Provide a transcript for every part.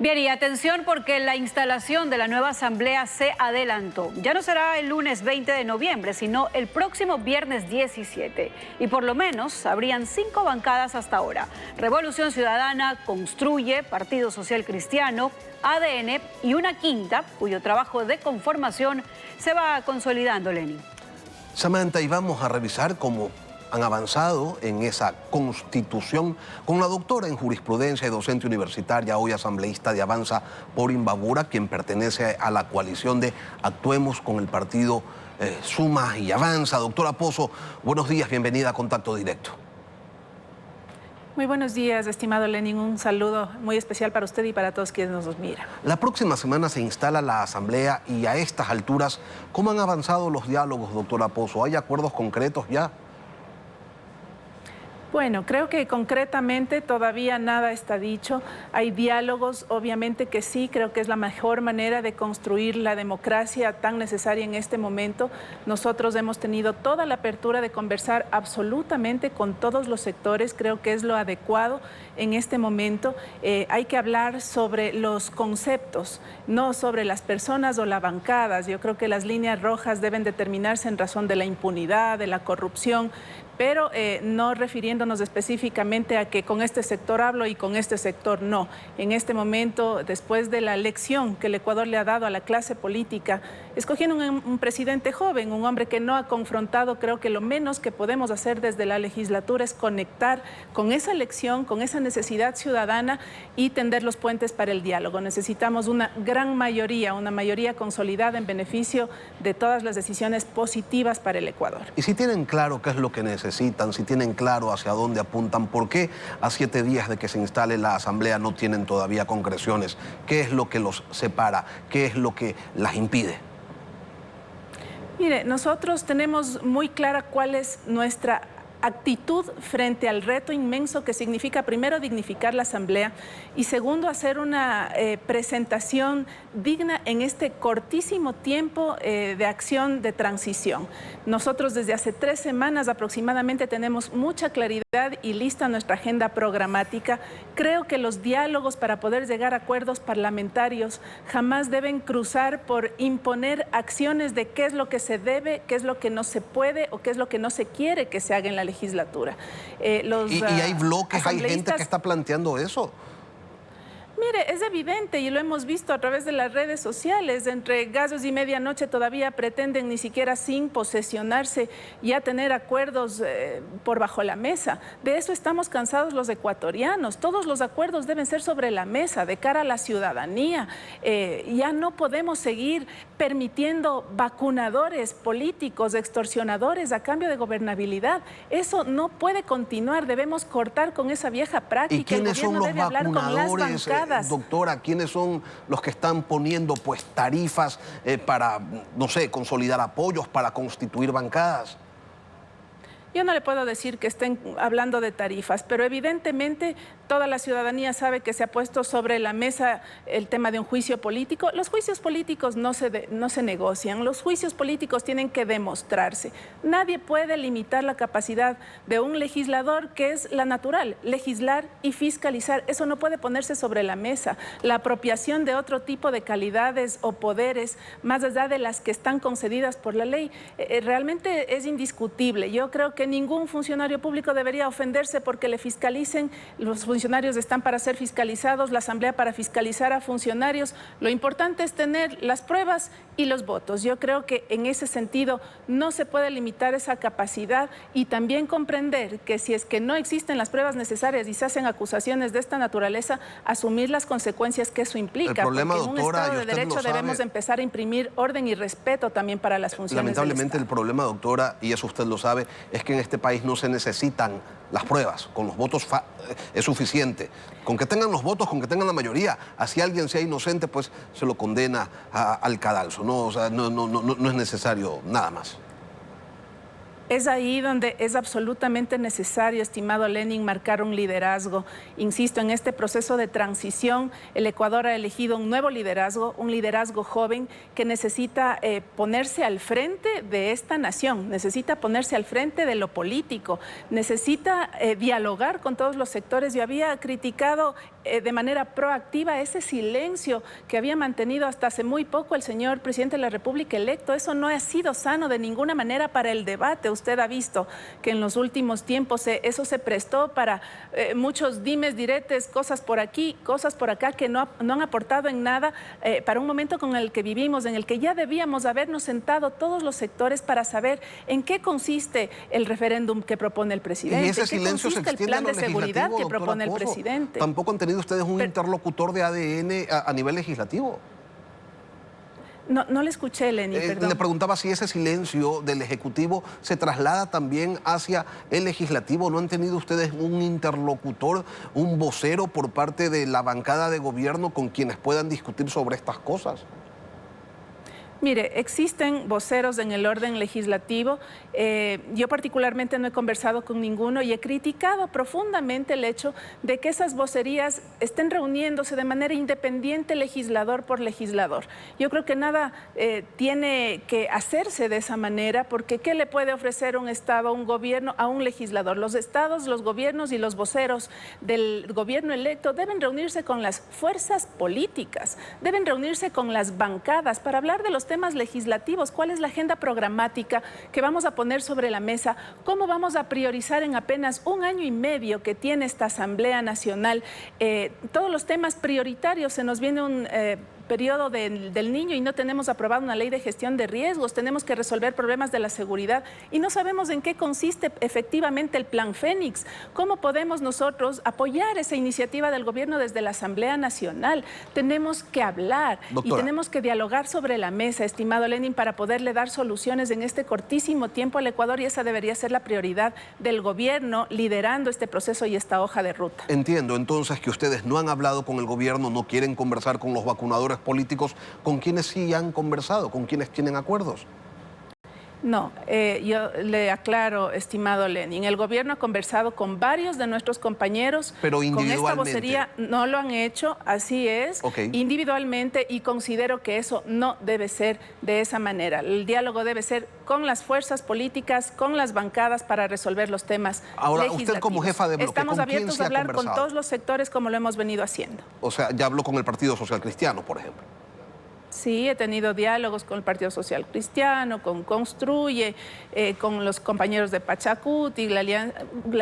Bien, y atención porque la instalación de la nueva asamblea se adelantó. Ya no será el lunes 20 de noviembre, sino el próximo viernes 17. Y por lo menos habrían 5 bancadas hasta ahora. Revolución Ciudadana, Construye, Partido Social Cristiano, ADN y una quinta, cuyo trabajo de conformación se va consolidando, Lenin. Samantha, y vamos a revisar cómo han avanzado en esa constitución con la doctora en jurisprudencia y docente universitaria, hoy asambleísta de Avanza por Imbabura, quien pertenece a la coalición de Actuemos con el partido Suma y Avanza. Doctora Pozo, buenos días, bienvenida a Contacto Directo. Muy buenos días, estimado Lenin. Un saludo muy especial para usted y para todos quienes nos miran. La próxima semana se instala la asamblea y a estas alturas, ¿cómo han avanzado los diálogos, doctora Pozo? ¿Hay acuerdos concretos ya? Bueno, creo que concretamente todavía nada está dicho. Hay diálogos, obviamente que sí, creo que es la mejor manera de construir la democracia tan necesaria en este momento. Nosotros hemos tenido toda la apertura de conversar absolutamente con todos los sectores, creo que es lo adecuado en este momento. Hay que hablar sobre los conceptos, no sobre las personas o las bancadas. Yo creo que las líneas rojas deben determinarse en razón de la impunidad, de la corrupción, pero no refiriéndonos específicamente a que con este sector hablo y con este sector no. En este momento, después de la lección que el Ecuador le ha dado a la clase política, escogiendo un presidente joven, un hombre que no ha confrontado, creo que lo menos que podemos hacer desde la legislatura es conectar con esa lección, con esa necesidad ciudadana y tender los puentes para el diálogo. Necesitamos una gran mayoría, una mayoría consolidada en beneficio de todas las decisiones positivas para el Ecuador. Y si tienen claro qué es lo que necesitan, si tienen claro hacia dónde apuntan, ¿por qué a 7 días de que se instale la asamblea no tienen todavía concreciones? ¿Qué es lo que los separa? ¿Qué es lo que las impide? Mire, nosotros tenemos muy clara cuál es nuestra actitud frente al reto inmenso que significa, primero, dignificar la asamblea y segundo, hacer una presentación digna en este cortísimo tiempo de acción de transición. Nosotros desde hace 3 semanas aproximadamente tenemos mucha claridad y lista nuestra agenda programática. Creo que los diálogos para poder llegar a acuerdos parlamentarios jamás deben cruzar por imponer acciones de qué es lo que se debe, qué es lo que no se puede o qué es lo que no se quiere que se haga en la legislatura. ¿Y hay bloques, hay gente que está planteando eso? Mire, es evidente y lo hemos visto a través de las redes sociales. Entre gallos y medianoche todavía pretenden ni siquiera sin posesionarse ya tener acuerdos por bajo la mesa. De eso estamos cansados los ecuatorianos. Todos los acuerdos deben ser sobre la mesa, de cara a la ciudadanía. Ya no podemos seguir permitiendo vacunadores políticos, extorsionadores a cambio de gobernabilidad. Eso no puede continuar. Debemos cortar con esa vieja práctica. ¿Y quiénes son los vacunadores? Doctora, ¿quiénes son los que están poniendo pues tarifas para, no sé, consolidar apoyos, para constituir bancadas? Yo no le puedo decir que estén hablando de tarifas, pero evidentemente toda la ciudadanía sabe que se ha puesto sobre la mesa el tema de un juicio político. Los juicios políticos no se negocian, los juicios políticos tienen que demostrarse. Nadie puede limitar la capacidad de un legislador, que es la natural, legislar y fiscalizar. Eso no puede ponerse sobre la mesa. La apropiación de otro tipo de calidades o poderes, más allá de las que están concedidas por la ley, realmente es indiscutible. Yo creo que ningún funcionario público debería ofenderse porque le fiscalicen. Los funcionarios están para ser fiscalizados, la asamblea para fiscalizar a funcionarios. Lo importante es tener las pruebas y los votos. Yo creo que en ese sentido no se puede limitar esa capacidad y también comprender que si es que no existen las pruebas necesarias y se hacen acusaciones de esta naturaleza, asumir las consecuencias que eso implica. El problema, porque en un doctora, Estado de Derecho debemos empezar a imprimir orden y respeto también para las funciones Lamentablemente el problema, doctora, y eso usted lo sabe, es que en este país no se necesitan las pruebas. Con los votos es suficiente. Con que tengan los votos, con que tengan la mayoría, así alguien sea inocente, pues se lo condena al cadalso, ¿no? O sea, no es necesario nada más. Es ahí donde es absolutamente necesario, estimado Lenin, marcar un liderazgo. Insisto, en este proceso de transición, el Ecuador ha elegido un nuevo liderazgo, un liderazgo joven que necesita ponerse al frente de esta nación, necesita ponerse al frente de lo político, necesita dialogar con todos los sectores. Yo había criticado de manera proactiva ese silencio que había mantenido hasta hace muy poco el señor presidente de la República electo. Eso no ha sido sano de ninguna manera para el debate. Usted ha visto que en los últimos tiempos eso se prestó para muchos dimes, diretes, cosas por aquí, cosas por acá, que no han aportado en nada para un momento con el que vivimos, en el que ya debíamos habernos sentado todos los sectores para saber en qué consiste el referéndum que propone el presidente, y ese silencio se extiende el plan de seguridad que propone el presidente. Tampoco han tenido ustedes un interlocutor de ADN a nivel legislativo. No le escuché, Lenny, perdón. Le preguntaba si ese silencio del Ejecutivo se traslada también hacia el Legislativo. ¿No han tenido ustedes un interlocutor, un vocero por parte de la bancada de gobierno con quienes puedan discutir sobre estas cosas? Mire, existen voceros en el orden legislativo. Yo particularmente no he conversado con ninguno y he criticado profundamente el hecho de que esas vocerías estén reuniéndose de manera independiente legislador por legislador. Yo creo que nada tiene que hacerse de esa manera, porque ¿qué le puede ofrecer un Estado, un gobierno a un legislador? Los estados, los gobiernos y los voceros del gobierno electo deben reunirse con las fuerzas políticas, deben reunirse con las bancadas para hablar de los temas legislativos, cuál es la agenda programática que vamos a poner sobre la mesa, cómo vamos a priorizar en apenas un año y medio que tiene esta Asamblea Nacional todos los temas prioritarios. Se nos viene un periodo del niño y no tenemos aprobada una ley de gestión de riesgos, tenemos que resolver problemas de la seguridad y no sabemos en qué consiste efectivamente el Plan Fénix. ¿Cómo podemos nosotros apoyar esa iniciativa del gobierno desde la Asamblea Nacional? Tenemos que hablar, doctora, y tenemos que dialogar sobre la mesa, estimado Lenin, para poderle dar soluciones en este cortísimo tiempo al Ecuador, y esa debería ser la prioridad del gobierno liderando este proceso y esta hoja de ruta. Entiendo entonces que ustedes no han hablado con el gobierno, no quieren conversar con los vacunadores políticos, ¿con quienes sí han conversado? ¿Con quienes tienen acuerdos? No, yo le aclaro, estimado Lenin, el gobierno ha conversado con varios de nuestros compañeros. Pero individualmente. Con esta vocería no lo han hecho, así es, individualmente, y considero que eso no debe ser de esa manera. El diálogo debe ser con las fuerzas políticas, con las bancadas para resolver los temas legislativos. Usted como jefa de bloque, estamos abiertos a hablar con todos los sectores como lo hemos venido haciendo. O sea, ya habló con el Partido Social Cristiano, por ejemplo. Sí, he tenido diálogos con el Partido Social Cristiano, con Construye, con los compañeros de Pachacuti, la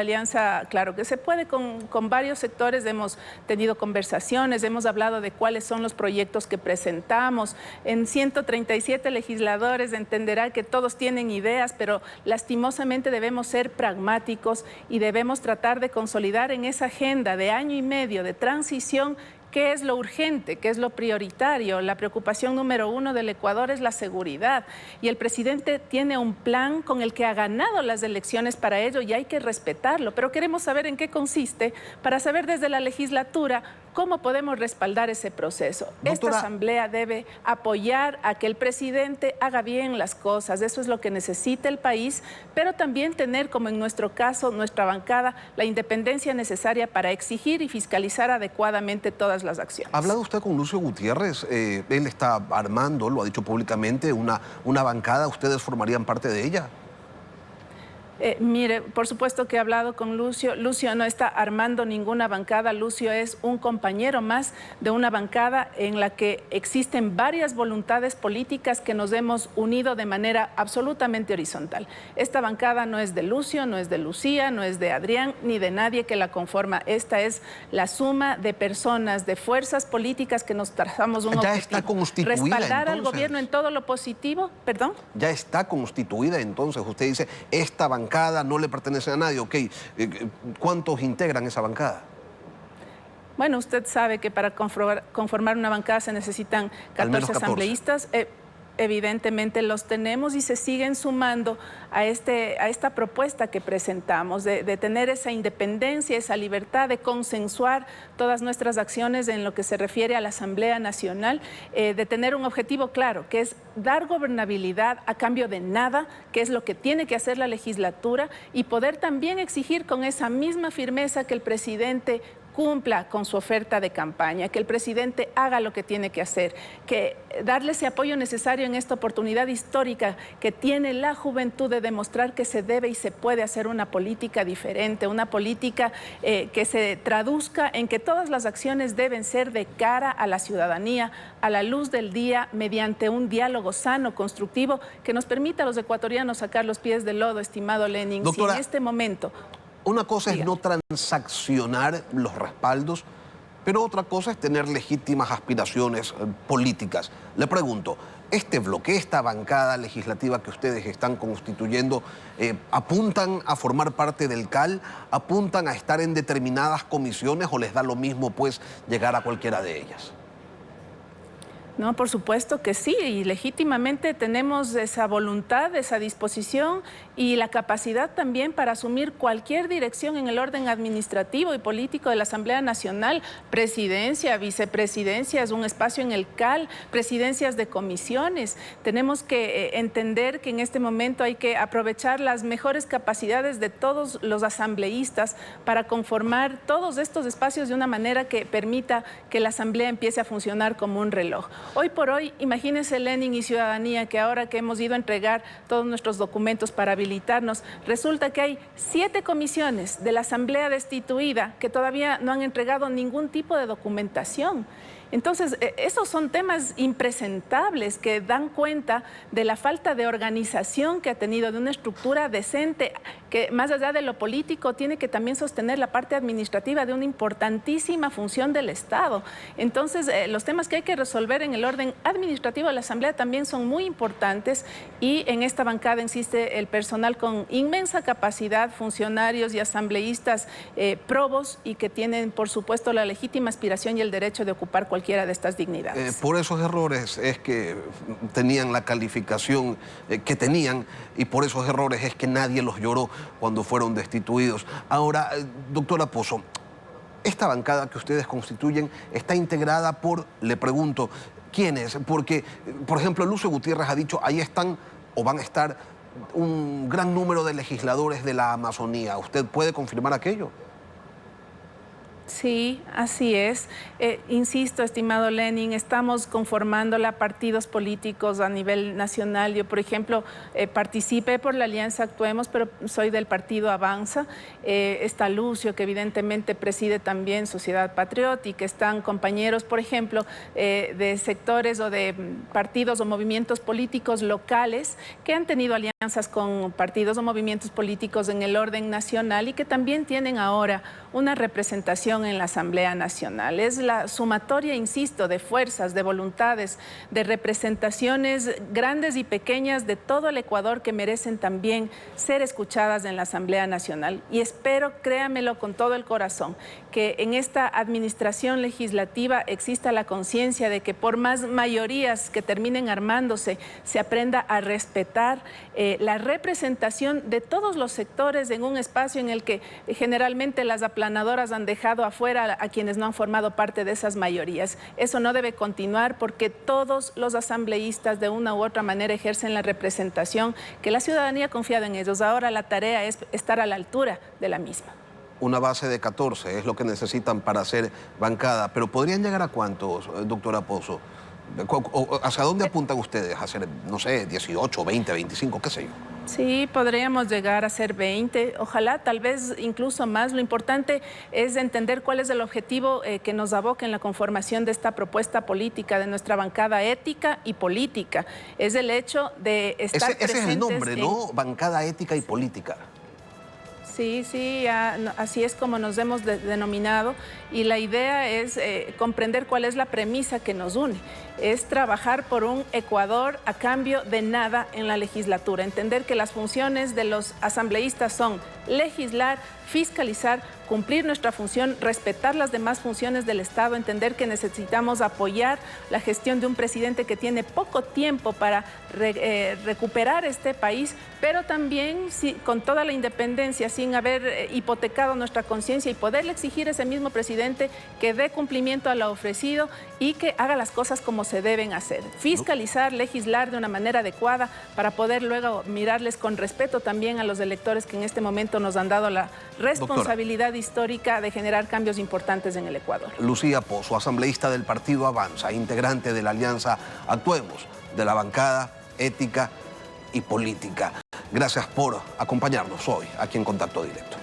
alianza, claro que se puede, con varios sectores hemos tenido conversaciones, hemos hablado de cuáles son los proyectos que presentamos. En 137 legisladores entenderá que todos tienen ideas, pero lastimosamente debemos ser pragmáticos y debemos tratar de consolidar en esa agenda de año y medio de transición ¿qué es lo urgente? ¿Qué es lo prioritario? La preocupación número uno del Ecuador es la seguridad. Y el presidente tiene un plan con el que ha ganado las elecciones para ello y hay que respetarlo. Pero queremos saber en qué consiste para saber desde la legislatura cómo podemos respaldar ese proceso. Doctora, esta Asamblea debe apoyar a que el presidente haga bien las cosas. Eso es lo que necesita el país, pero también tener, como en nuestro caso, nuestra bancada, la independencia necesaria para exigir y fiscalizar adecuadamente todas las acciones. ¿Ha hablado usted con Lucio Gutiérrez? Él está armando, lo ha dicho públicamente, una bancada. ¿Ustedes formarían parte de ella? Mire, por supuesto que he hablado con Lucio. Lucio no está armando ninguna bancada. Lucio es un compañero más de una bancada en la que existen varias voluntades políticas que nos hemos unido de manera absolutamente horizontal. Esta bancada no es de Lucio, no es de Lucía, no es de Adrián, ni de nadie que la conforma. Esta es la suma de personas, de fuerzas políticas que nos trazamos un objetivo. Ya está constituida, respaldar entonces al gobierno en todo lo positivo. ¿Perdón? Ya está constituida, entonces. Usted dice, esta bancada no le pertenece a nadie, ok. ¿Cuántos integran esa bancada? Bueno, usted sabe que para conformar una bancada se necesitan 14 asambleístas. Evidentemente los tenemos y se siguen sumando a esta propuesta que presentamos de tener esa independencia, esa libertad de consensuar todas nuestras acciones en lo que se refiere a la Asamblea Nacional, de tener un objetivo claro, que es dar gobernabilidad a cambio de nada, que es lo que tiene que hacer la legislatura, y poder también exigir con esa misma firmeza que el presidente cumpla con su oferta de campaña, que el presidente haga lo que tiene que hacer, que darle ese apoyo necesario en esta oportunidad histórica que tiene la juventud de demostrar que se debe y se puede hacer una política diferente, una política que se traduzca en que todas las acciones deben ser de cara a la ciudadanía, a la luz del día, mediante un diálogo sano, constructivo, que nos permita a los ecuatorianos sacar los pies del lodo, estimado Lenin. Doctora, si en este momento... Una cosa es no transaccionar los respaldos, pero otra cosa es tener legítimas aspiraciones políticas. Le pregunto, ¿este bloque, esta bancada legislativa que ustedes están constituyendo, apuntan a formar parte del CAL, apuntan a estar en determinadas comisiones o les da lo mismo pues llegar a cualquiera de ellas? No, por supuesto que sí, y legítimamente tenemos esa voluntad, esa disposición y la capacidad también para asumir cualquier dirección en el orden administrativo y político de la Asamblea Nacional, presidencia, vicepresidencia, es un espacio en el CAL, presidencias de comisiones. Tenemos que entender que en este momento hay que aprovechar las mejores capacidades de todos los asambleístas para conformar todos estos espacios de una manera que permita que la Asamblea empiece a funcionar como un reloj. Hoy por hoy, imagínense, Lenin y ciudadanía, que ahora que hemos ido a entregar todos nuestros documentos para habilitarnos, resulta que hay 7 comisiones de la Asamblea destituida que todavía no han entregado ningún tipo de documentación. Entonces, esos son temas impresentables que dan cuenta de la falta de organización que ha tenido, de una estructura decente que más allá de lo político tiene que también sostener la parte administrativa de una importantísima función del Estado. Entonces, los temas que hay que resolver en el orden administrativo de la Asamblea también son muy importantes y en esta bancada existe el personal con inmensa capacidad, funcionarios y asambleístas probos y que tienen, por supuesto, la legítima aspiración y el derecho de ocupar cualquiera de estas dignidades. Por esos errores es que tenían la calificación que tenían y por esos errores es que nadie los lloró cuando fueron destituidos. Ahora, doctora Pozo, esta bancada que ustedes constituyen está integrada por, le pregunto, ¿quiénes? Porque, por ejemplo, Lucio Gutiérrez ha dicho, ahí están o van a estar un gran número de legisladores de la Amazonía. ¿Usted puede confirmar aquello? Sí, así es. Insisto, estimado Lenin, estamos conformándola partidos políticos a nivel nacional. Yo, por ejemplo, participé por la Alianza Actuemos, pero soy del partido Avanza. Está Lucio, que evidentemente preside también Sociedad Patriótica. Están compañeros, por ejemplo, de sectores o de partidos o movimientos políticos locales que han tenido alianzas con partidos o movimientos políticos en el orden nacional y que también tienen ahora una representación en la Asamblea Nacional. Es la sumatoria, insisto, de fuerzas, de voluntades, de representaciones grandes y pequeñas de todo el Ecuador que merecen también ser escuchadas en la Asamblea Nacional. Y espero, créamelo con todo el corazón, que en esta administración legislativa exista la conciencia de que por más mayorías que terminen armándose, se aprenda a respetar la representación de todos los sectores en un espacio en el que generalmente las aplanadoras han dejado afuera a quienes no han formado parte de esas mayorías. Eso no debe continuar porque todos los asambleístas de una u otra manera ejercen la representación que la ciudadanía ha confiado en ellos. Ahora la tarea es estar a la altura de la misma. Una base de 14 es lo que necesitan para hacer bancada, pero ¿podrían llegar a cuántos, doctora Pozo? ¿Hacia dónde apuntan ustedes? ¿A hacer, no sé, 18, 20, 25, qué sé yo? Sí, podríamos llegar a ser 20, ojalá, tal vez incluso más. Lo importante es entender cuál es el objetivo que nos aboca en la conformación de esta propuesta política, de nuestra bancada ética y política. Es el hecho de estar presentes. Ese es el nombre, ¿no? Bancada ética y política. Sí, sí, así es como nos hemos denominado y la idea es comprender cuál es la premisa que nos une. Es trabajar por un Ecuador a cambio de nada en la legislatura. Entender que las funciones de los asambleístas son legislar, fiscalizar, cumplir nuestra función, respetar las demás funciones del Estado, entender que necesitamos apoyar la gestión de un presidente que tiene poco tiempo para recuperar este país, pero también con toda la independencia, sin haber hipotecado nuestra conciencia y poderle exigir a ese mismo presidente que dé cumplimiento a lo ofrecido y que haga las cosas como se deben hacer. Fiscalizar, legislar de una manera adecuada para poder luego mirarles con respeto también a los electores que en este momento nos han dado la responsabilidad histórica de generar cambios importantes en el Ecuador. Lucía Pozo, asambleísta del Partido Avanza, integrante de la Alianza Actuemos, de la bancada Ética y Política. Gracias por acompañarnos hoy aquí en Contacto Directo.